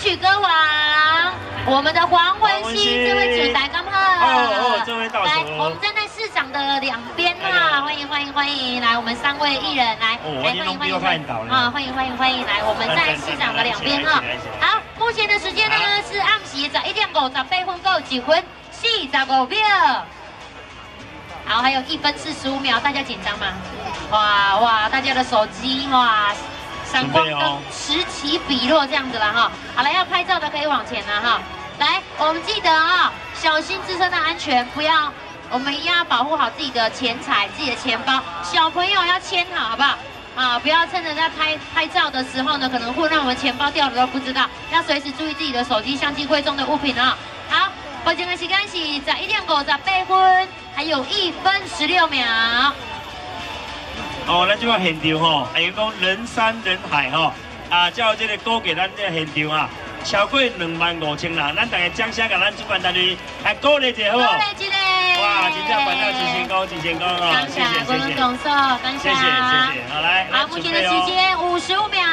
曲歌王，我们的黄文熙这位主台刚好，这位倒数，来，我们站在市场的两边啦，欢迎，来，我们3位艺人来，欢迎，啊，欢迎，来，我们在市场的两边哈。好，目前的时间呢是暗时11点58分够1分45秒。好，还有1分45秒，大家紧张吗？哇，大家的手机闪光灯此起彼落这样子了哈。好了，要拍照的可以往前了哈。来，我们记得啊，小心自身的安全，我们一样要保护好自己的钱财、自己的钱包。小朋友要牵好，好不好？啊，不要趁着在拍照的时候呢，可能会让我们钱包掉了都不知道。要随时注意自己的手机、相机、贵重的物品啊。好，目前的时间是11点58分，还有1分16秒。咱这个现场吼，还有讲人山人海吼，叫这个估计咱这个现场啊，超过25000人，咱大家掌声给咱主办单位来鼓励一下，好不好？鼓励一下！哇，真正办到1000千公啊！谢谢，恭喜，谢谢，好来，好，目前的时间55秒。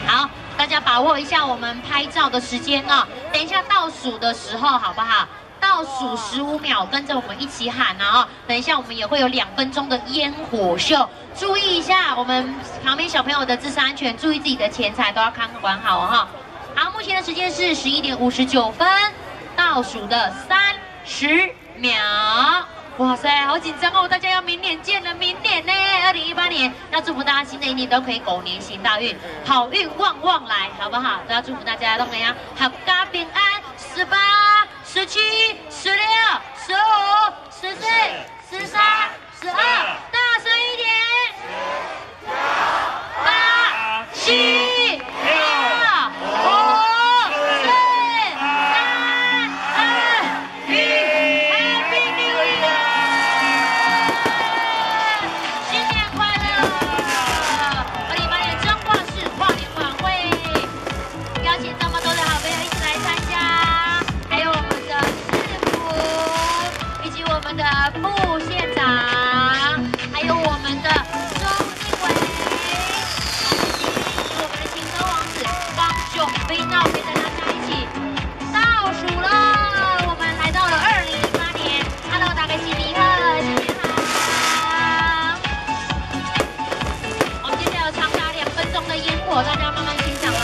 好，大家把握一下我们拍照的时间哦。等一下倒数的时候，好不好？倒数15秒，跟着我们一起喊啊！等一下我们也会有2分钟的烟火秀，注意一下我们旁边小朋友的自身安全，注意自己的钱财都要看管好哈。好，目前的时间是11点59分，倒数的30秒。哇塞，好紧张哦！大家要明年见了，明年呢，2018年，要祝福大家新的一年都可以狗年行大运，好运旺旺来，好不好？都要祝福大家都怎样，阖家平安。18、17、16、15、14、13、12，大声一点！8、7、6、5、4、3、2、1 ，Happy New Year！ 新年快乐！2018年彰化市跨年晚会，邀请这么多的好朋友一起来参加。我们的副县长，还有我们的钟敬伟，我们的情歌王子方炯斌，那我们跟大家一起倒数了，我们来到了2018年。Hello， 大家新年好，新年好。我们接下来有长达2分钟的烟火，大家慢慢欣赏喽。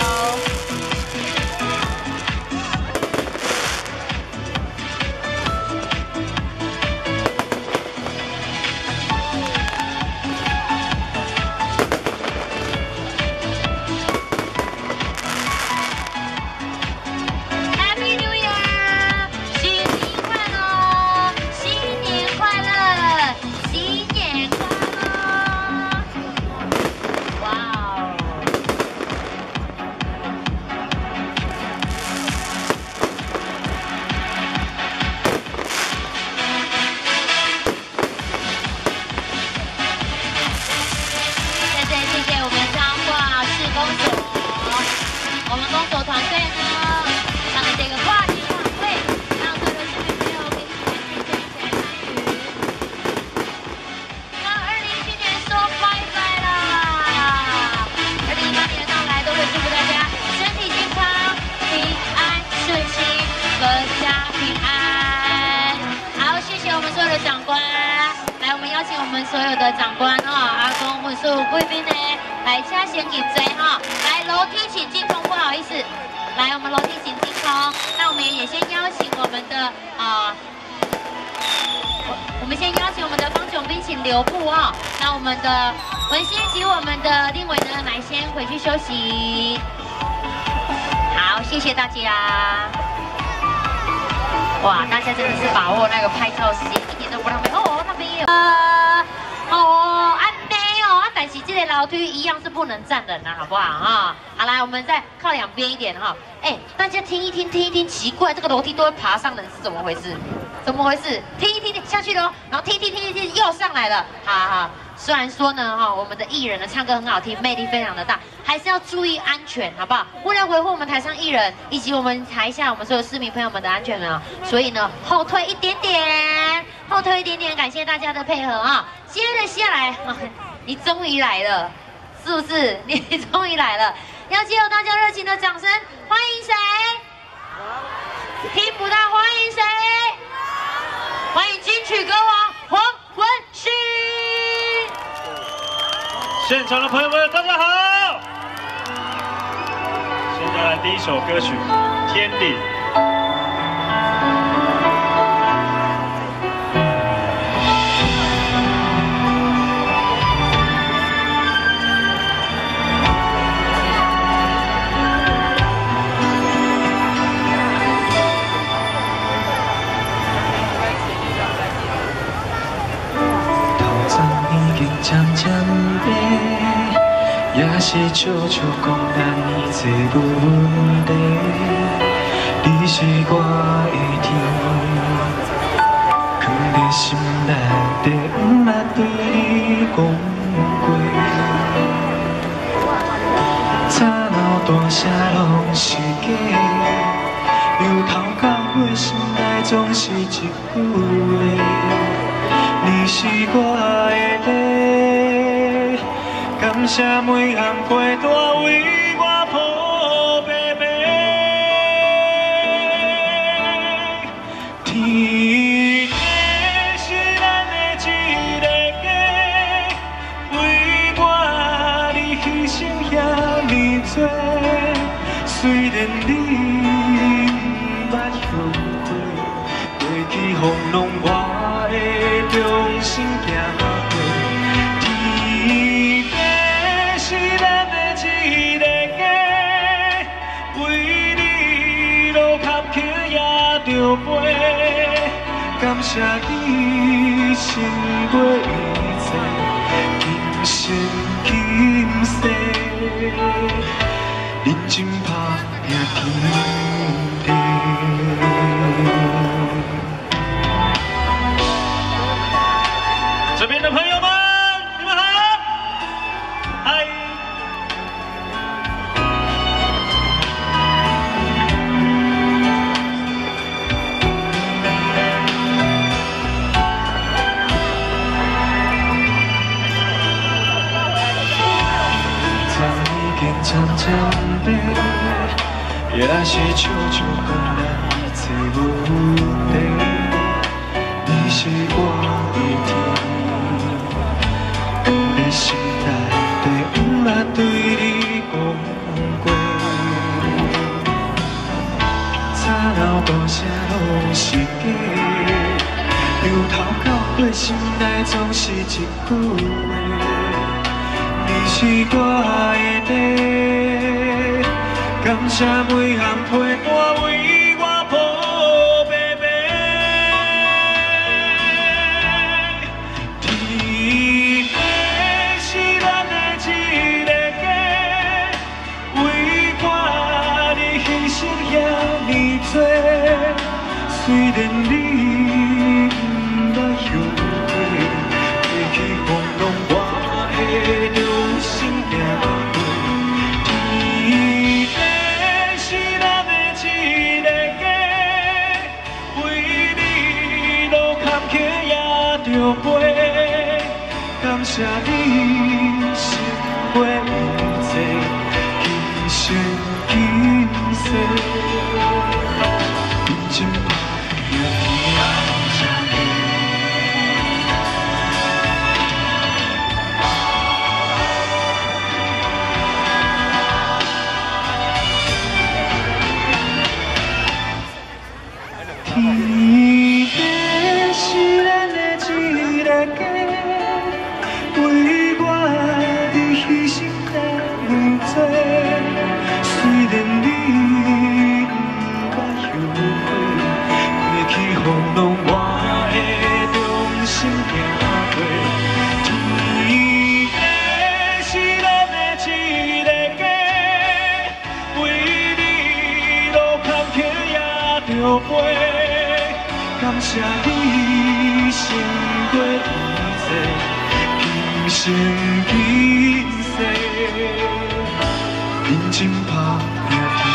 我们公所团队呢，让这个跨年晚会，让所有的市民朋友可以一起来参与。那2017年说拜拜啦，2018年到来都会祝福大家身体健康、平安顺心、阖家平安。好，谢谢我们所有的长官。来，我们邀请我们所有的长官阿公、文叔、贵宾呢，来请先入座哈。来，楼梯请进空，不好意思。来，我们楼梯请进空。那我们也先邀请我们的我们先邀请我们的方炯斌请留步哦。那我们的文心及我们的令伟呢，来先回去休息。好，谢谢大家。哇，大家真的是把握那个拍照时间，一点都不浪费哦。那边也有但是这个楼梯一样是不能站人啊，好不好啊？好，来，我们再靠两边一点哈。大家听一听，奇怪，这个楼梯都会爬上人是怎么回事？怎么回事？听一听下去了，然后听又上来了。好，虽然说呢，我们的艺人呢唱歌很好听，魅力非常的大，还是要注意安全，好不好？为了维护我们台上艺人以及我们台下我们所有市民朋友们的安全呢，所以呢后退一点点，感谢大家的配合啊。接着下来，你终于来了，是不是？你终于来了。要借由大家热情的掌声，欢迎谁？听不到，欢迎谁？欢迎金曲歌王黄文勋。现场的朋友们，大家好。现在来第一首歌曲《天地》。 渐渐变，也是悄悄讲咱已做问题。你是我的天，藏在心内底，不捌对你讲过。吵闹大声拢是假，由头到尾心内总是一句话。 你是我的地，感谢每项陪带为我抱白白。天地是咱的一个家，为我你牺牲遐尼多，虽然你不捌后悔，过去风浪我。 重新行过，天地是咱的一个家，为你路坎坷也着飞。感谢你承过一切，今生今世，认真打拼天地。 这边的朋友们，你们好，嗨！天已经渐渐变，也是悄悄讲咱已做问题。你是我的天。 心内底不捌对你讲过，吵闹大声拢是假，由头到尾心内总是一句话。你是我的地，感谢每项陪伴为我抱白白。天。 虽然你不捌后悔，过去风浪我会重新行过。天地是咱的一个家，为你路坎坷也着飞。感谢你承过一切，今生今世。 真怕也天地是咱的一个家，为我你牺牲遐尼多，虽然你不捌后悔。 风浪我会重新行过，天地是咱的一个家，为你路坎坷也着飞。感谢你承过一切，今生今世，认真打拼天。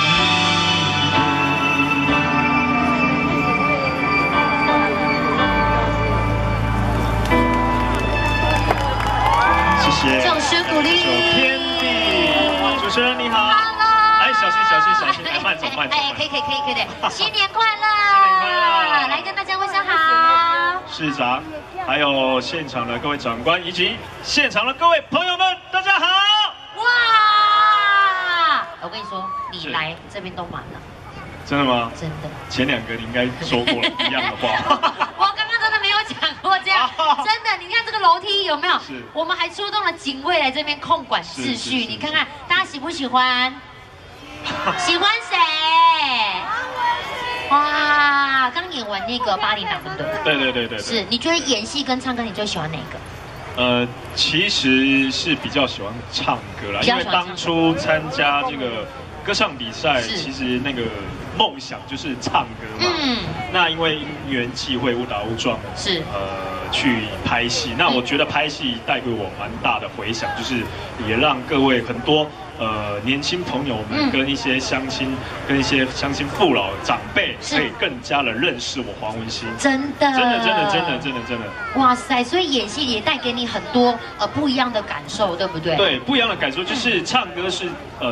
掌声鼓励。天地。主持人你好。哎，小心小心小心，哎，慢走慢走。哎，可以的，新年快乐！新年快乐！来跟大家问声好。市长，还有现场的各位长官以及现场的各位朋友们，大家好！哇！我跟你说，你来这边都满了。真的吗？真的。前2个你应该说过了一样的话。我刚刚真的没有讲过这样，真的。你看这个楼梯有没有？是。我们还出动了警卫来这边控管秩序，你看看大家喜不喜欢？喜欢谁？哇，刚演完那个巴黎党，对不对？对。是，你觉得演戏跟唱歌，你最喜欢哪个？其实是比较喜欢唱歌啦，因为当初参加这个歌唱比赛，其实那个梦想就是唱歌嘛。那因为因缘际会，误打误撞，是去拍戏。那我觉得拍戏带给我蛮大的回响，就是也让各位很多年轻朋友们跟一些乡亲父老长辈，可以更加的认识我黄文兴。真的。哇塞！所以演戏也带给你很多不一样的感受，对不对？对，不一样的感受就是唱歌是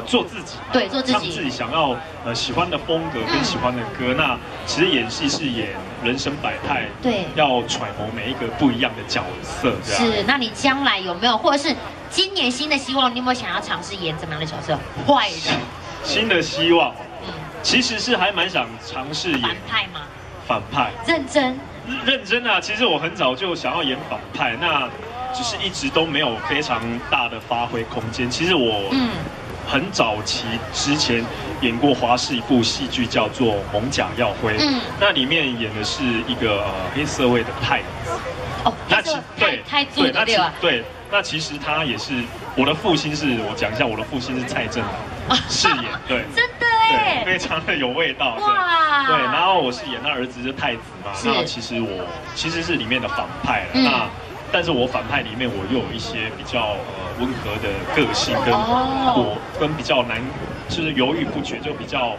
做自己，对，做自己，唱自己想要喜欢的风格跟喜欢的歌。那其实演戏是演人生百态，对，要揣摩每一个不一样的角色。是，那你将来有没有，或者是今年新的希望，你有没有想要尝试演怎么样的角色？坏人。新的希望，其实是还蛮想尝试演反派吗？反派。认真啊！其实我很早就想要演反派，那只是一直都没有非常大的发挥空间。其实我很早期之前演过华视一部戏剧，叫做《蒙甲耀辉》。那里面演的是一个黑社会的太子。哦，那太子的对吧？对，那其实他也是我的父亲，我讲一下，我的父亲是蔡正南饰演，对，真的哎，非常的有味道。哇，对，然后我是演他儿子是太子嘛，那其实我是里面的反派了。那但是我反派里面我又有一些比较温和的个性，跟比较难，就是犹豫不决，就比较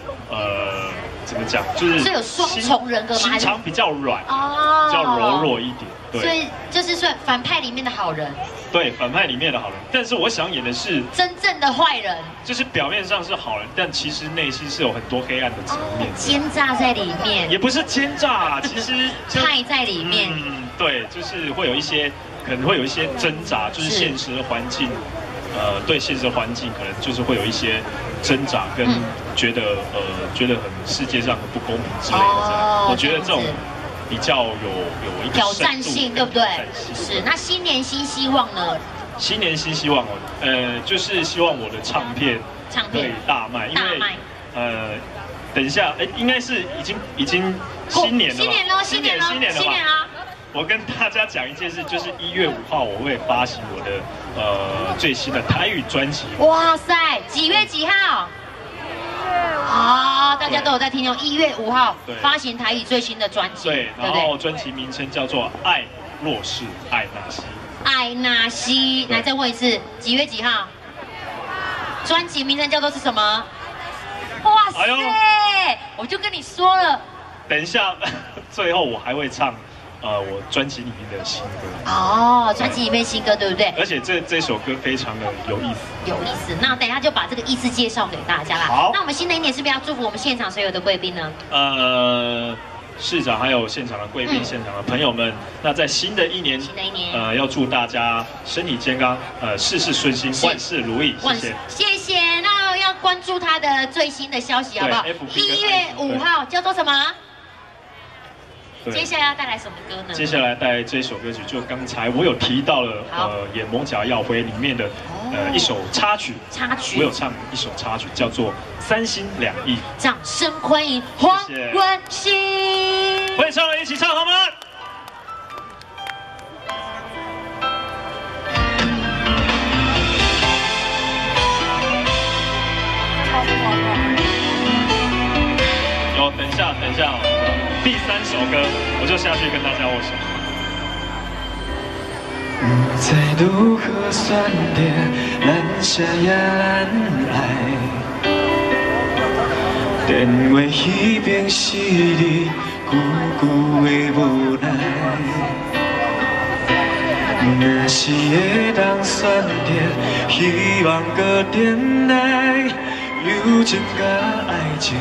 怎么讲，就是有双重人格吗？心肠比较软，比较柔弱一点。对，所以就是说反派里面的好人。对，反派里面的好人，但是我想演的是真正的坏人，就是表面上是好人，但其实内心是有很多黑暗的层面，奸诈在里面。也不是奸诈，其实太在里面。对，就是会有一些，可能会有一些挣扎，就是现实的环境，对现实的环境可能就是会有一些挣扎，跟觉得很世界上很不公平之类的这样。我觉得这种比较有一个挑战性，对不对？是。那新年新希望呢？新年新希望就是希望我的唱片可以大卖，因为等一下，应该是已经新年了吧？新年了。我跟大家讲一件事，就是1月5号我会发行我的最新的台语专辑。哇塞，几月几号？大家都有在听哦。1月5号发行台语最新的专辑，对，然后专辑名称叫做《爱若是爱那西》。爱那西，来再问一次，几月几号？专辑名称叫做是什么？哇塞，我就跟你说了。等一下，最后我还会唱。我专辑里面的新歌专辑里面新歌对不对？而且这首歌非常的有意思。那等一下就把这个意思介绍给大家啦。好，那我们新的一年是不是要祝福我们现场所有的贵宾呢？市长还有现场的贵宾、现场的朋友们，那在新的一年，要祝大家身体健康，事事顺心，万事如意。谢谢。那要关注他的最新的消息好不好？1月5号叫做什么？接下来要带来什么歌呢？接下来带来这首歌曲，就刚才我有提到了，演《蒙甲耀辉》里面的一首插曲，我有唱一首插曲，叫做《3心2意》。掌声欢迎黄文兴，会唱的一起唱好吗？等一下，第3首歌我就下去跟大家握手。不知如何选择，咱谁也咱爱。电话那边是你，久久的无奈。若是会当选择，希望搁等来友情甲爱情，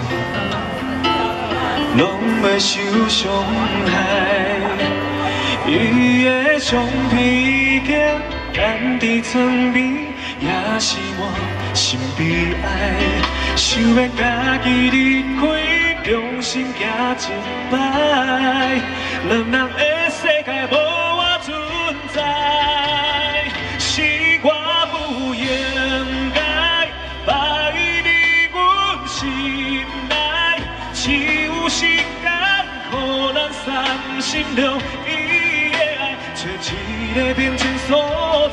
拢袂受伤害。伊的橡皮筋干伫床边，也是我心悲哀。想要家己离开，重新行一摆，两人的世界无我存在，是我不应该把伊离阮心内，只有时间予咱三心两意的爱，找一个平静所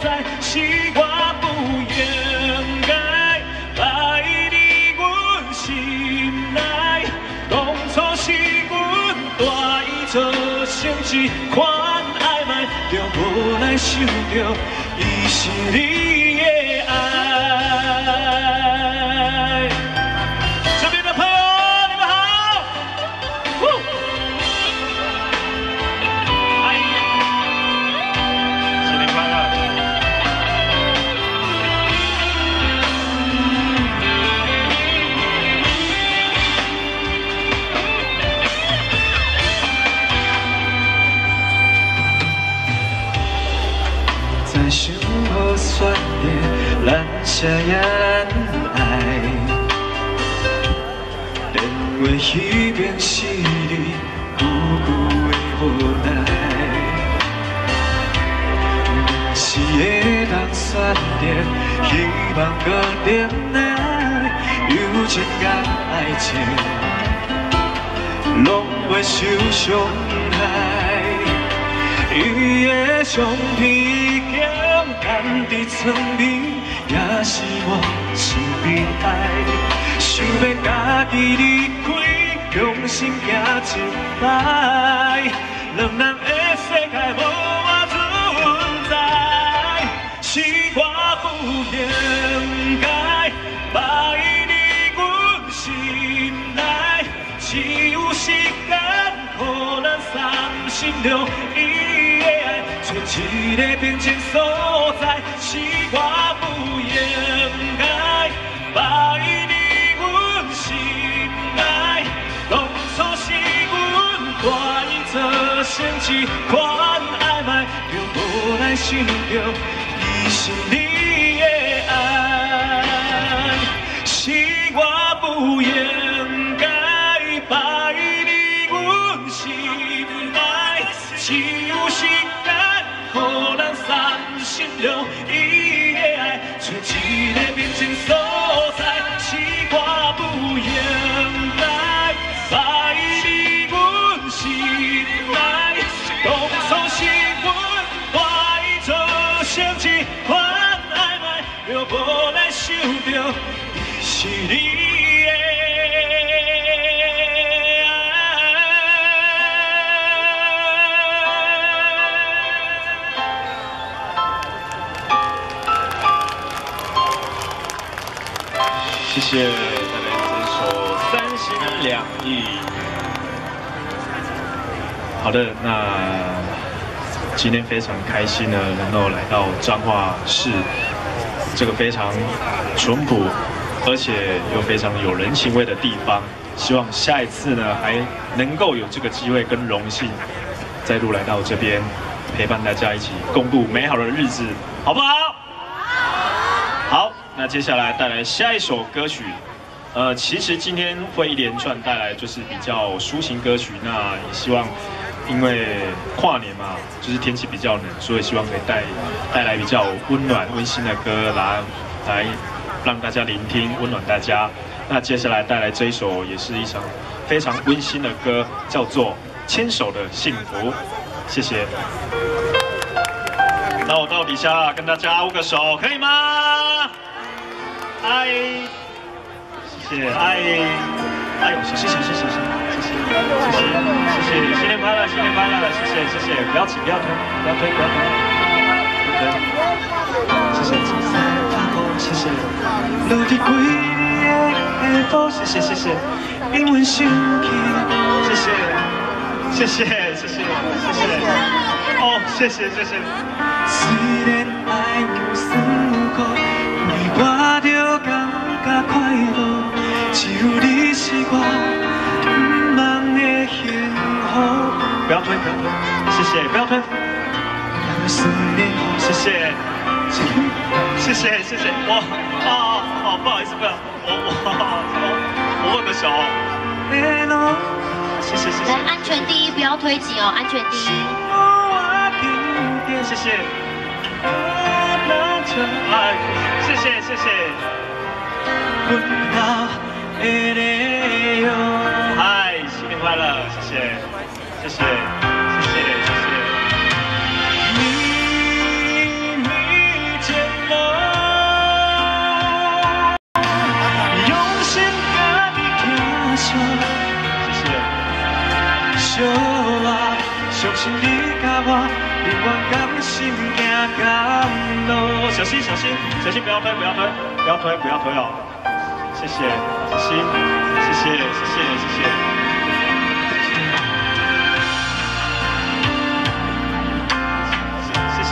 在，是我不应该把伊离阮心内，当初是阮带伊做成一款暧昧，就无来想着伊是你的爱。这边的朋友，你们好！阿姨，新年快乐！在想好选择，咱谁也爱。连话彼边是你久久的无奈。若是会当选择，希望搁等来友情甲爱情，拢袂受伤害。伊的橡皮筋干伫床边，也是我心悲哀。想要家己离开，用心行一摆，两人的世界无我存在，是我不应该把伊离阮心内，只有时间予咱三心两意。找一个平静所在，是我不应该把伊离阮心内，当初是阮带伊做成一款暧昧，就无来想着伊是你的爱，是我不应该把伊离阮心内，只有时间。予咱三心两意的爱，找一个平静所在，是我不应该把伊离阮心内，当初是阮带伊做成一款暧昧，就无来想着伊是你。谢谢带来这首《三心两意》。好的，那今天非常开心呢，能够来到彰化市这个非常淳朴，而且又非常有人情味的地方。希望下一次呢，还能够有这个机会跟荣幸，再度来到这边，陪伴大家一起共度美好的日子，好不好？好。那接下来带来下一首歌曲，其实今天会一连串带来就是比较抒情歌曲，那也希望，因为跨年嘛，就是天气比较冷，所以希望可以带来比较温暖温馨的歌来让大家聆听，温暖大家。那接下来带来这一首也是一场非常温馨的歌，叫做《牵手的幸福》，谢谢。那我到底下跟大家握个手，可以吗？爱，谢谢爱，哎呦，谢谢，新年快乐，新年快乐，谢谢，不要挤，不要推，谢谢，落地几个下晡，谢谢，英文生气，谢谢。谢谢谢谢谢谢，哦谢谢谢谢。虽然爱有酸苦，我着感觉快乐，只有你是我不梦的幸福。不要推，不要推，谢谢，不要推。谢谢，谢谢谢谢，不好意思，不要，我握个手。谢谢谢谢。来，安全第一，不要推挤哦，安全第一。谢谢。谢谢谢谢。嗨，新年快乐，谢谢谢谢谢谢谢谢。相信你甲我永远甘心行甘路。小心小心小心，不要推不要推不要推不要推哦！谢谢小心，谢谢谢谢谢谢。谢谢。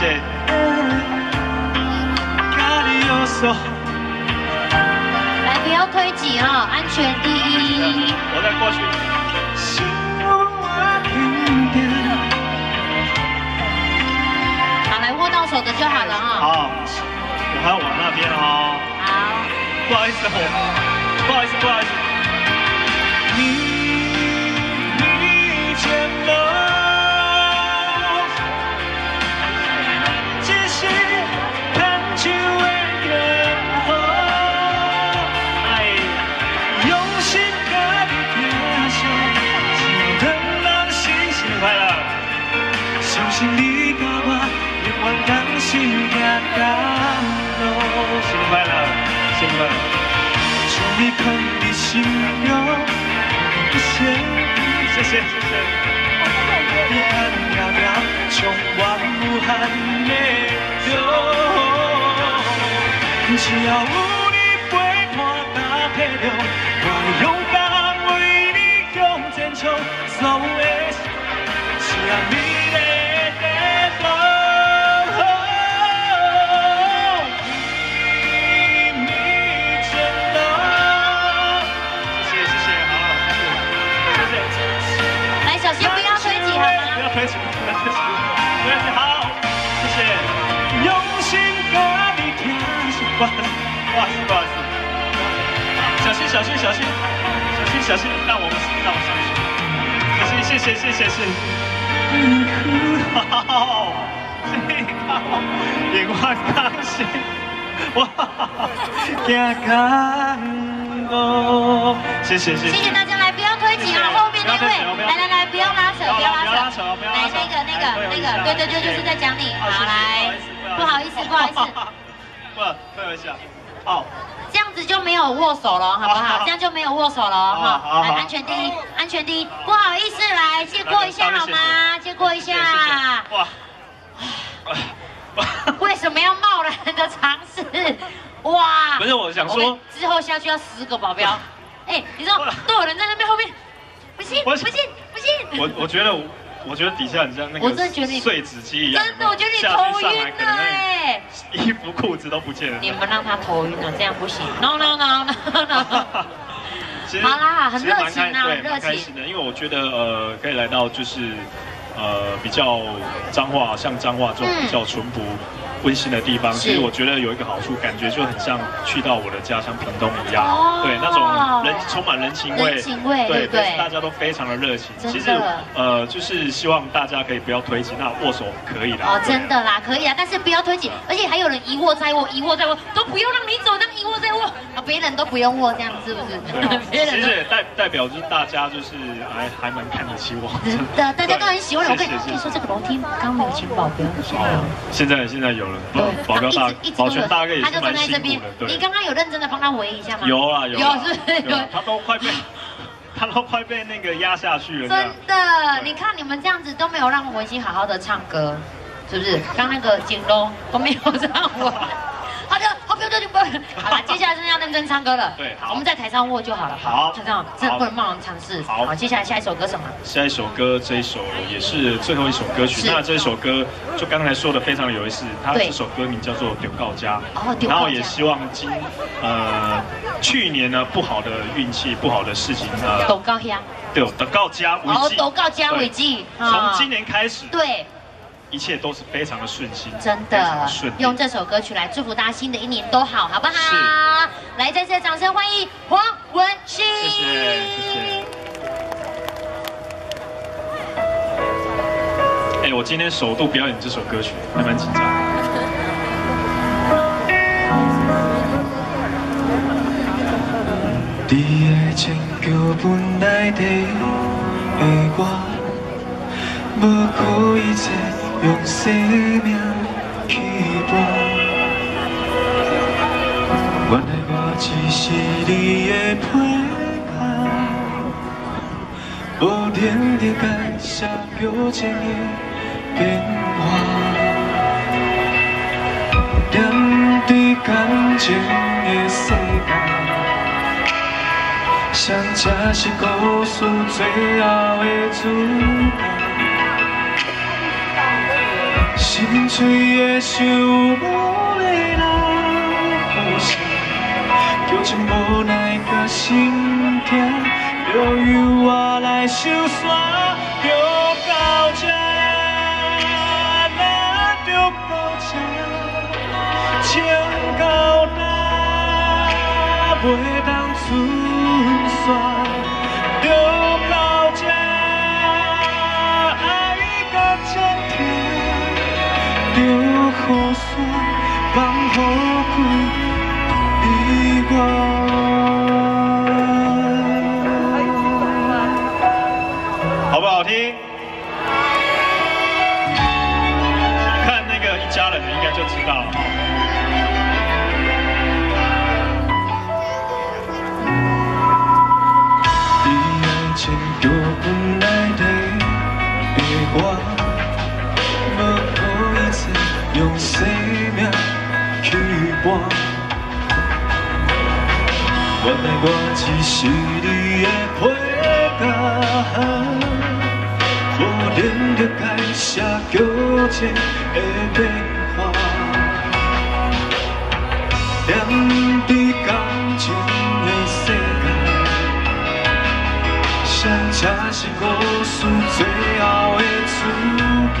来，不要推挤哦，安全第一。我再过去。好，来握到手的就好了哈。好，我还要往那边哦。好，不好意思，不好意思，不好意思。你前路，只是牵手的缘分，用心甲你拼上，只要让人心情快乐。相信你甲我永远甘心行甘路。新年快乐，新年快乐！将你放在心中，不谢，谢谢谢谢。你看遥遥，充满无限的路，只要有你陪伴甲体谅，我会勇敢为你向前冲，所有的事，只要你。推起，好，谢谢。用心甲你听，不好意思，不好意思，小心，小心，小心，小心，小心，让我上去。小心，谢谢，谢谢，是。好，眼光刚心，哇，行甘路，谢谢，谢谢。谢谢大家，来，不要推挤啊，后面那位，来，不要拉扯，不要拉扯，来，那个，对，就是在讲你，好，来，不好意思，退回下，好，这样子就没有握手了，好不好？这样就没有握手了，哈，来，安全第一，安全第一，不好意思，来，借过一下好吗？借过一下，哇，为什么要贸然的尝试？哇，不是我想说，之后下去要10个保镖，哎，你知道都有人在那边后面。不信！我觉得底下很像那个碎纸机一样。真的，我觉得你头晕了哎！衣服裤子都不见了。你们让他头晕了，这样不行。No。好啦，很热情啊，很热情的，因为我觉得可以来到就是比较彰化这种比较淳朴。温馨的地方，其实我觉得有一个好处，感觉就很像去到我的家乡屏东一样，对，那种充满人情味，对，大家都非常的热情。其实就是希望大家可以不要推挤，那握手可以的。哦，真的啦，可以啊，但是不要推挤，而且还有人一握再握，都不用让你走，让一握再握，啊，别人都不用握，这样是不是？其实代表就是大家就是还蛮看得起我，真的，大家都很喜欢我。我跟你说，这个楼梯刚没有请保镖，现在有。保镖大哥也是蛮辛苦的。你刚刚有认真的帮他围一下吗？有啊，是不是？他都快被那个压下去了。真的，你看你们这样子都没有让文心好好的唱歌，是不是？刚那个景龙都没有让我。好的，好，不要，好了，接下来真的要认真唱歌了。对，好，我们在台上握就好了。好，就这样，这不能贸然尝试。好，接下来下一首歌什么？下一首歌，这一首也是最后一首歌曲。那这一首歌就刚才说的非常有意思，它这首歌名叫做《丢告家》。哦，丢告家。然后也希望去年呢不好的运气、不好的事情呢，丢告家。对，丢告家为继。哦，丢告家为继。从今年开始。对。 一切都是非常的顺心，真的，用这首歌曲来祝福大家新的一年都好，好不好？是。来，再次掌声欢迎黄文馨。谢谢，谢谢。哎，我今天首度表演这首歌曲，还蛮紧张。你的情叫本来的我，无可一切。 用生命去搏，原来我只是你的配角，无能力解释表情的变化，踮伫感情的世界，谁才是故事最后的主角？ 心碎的想无要人呼吸，叫情无奈甲心痛，就由我来收山，就到这，咱就到这，情到哪袂当存线，就到这，爱甲这疼。 就雨伞放雨开，你我。好不好听？看那个一家人的应该就知道了。你爱情叫本来的我。 用生命去搏，原来我只是你的配角，无能力解释旧情的变化，踮伫感情的世界，谁才是故事最后的主角？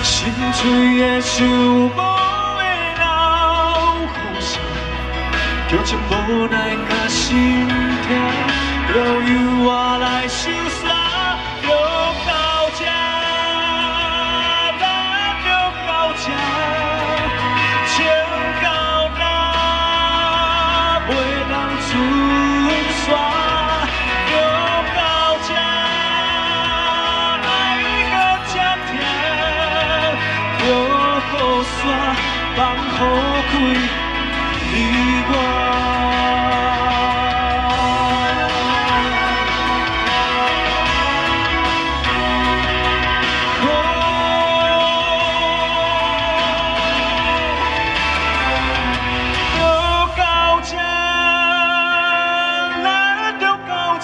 心碎的想无要人呼吸，叫情无奈甲心痛，就由我来收山，就到这，咱就到这，情到哪袂当存线，就到这，爱搁这疼。 就雨伞放雨开，你我。就到这，咱就到这，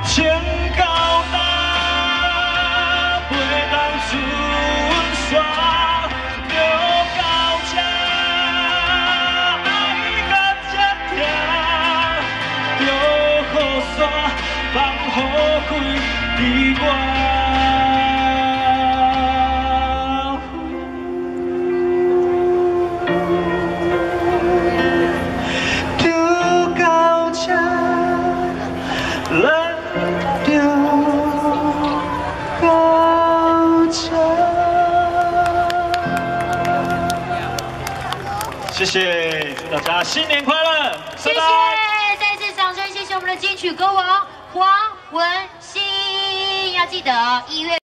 情到哪袂当存。 放雨开，你我。就到这，咱就到这。谢谢，祝大家新年快乐！谢谢，再次掌声，谢谢我们的金曲歌王黄文馨，要记得1月。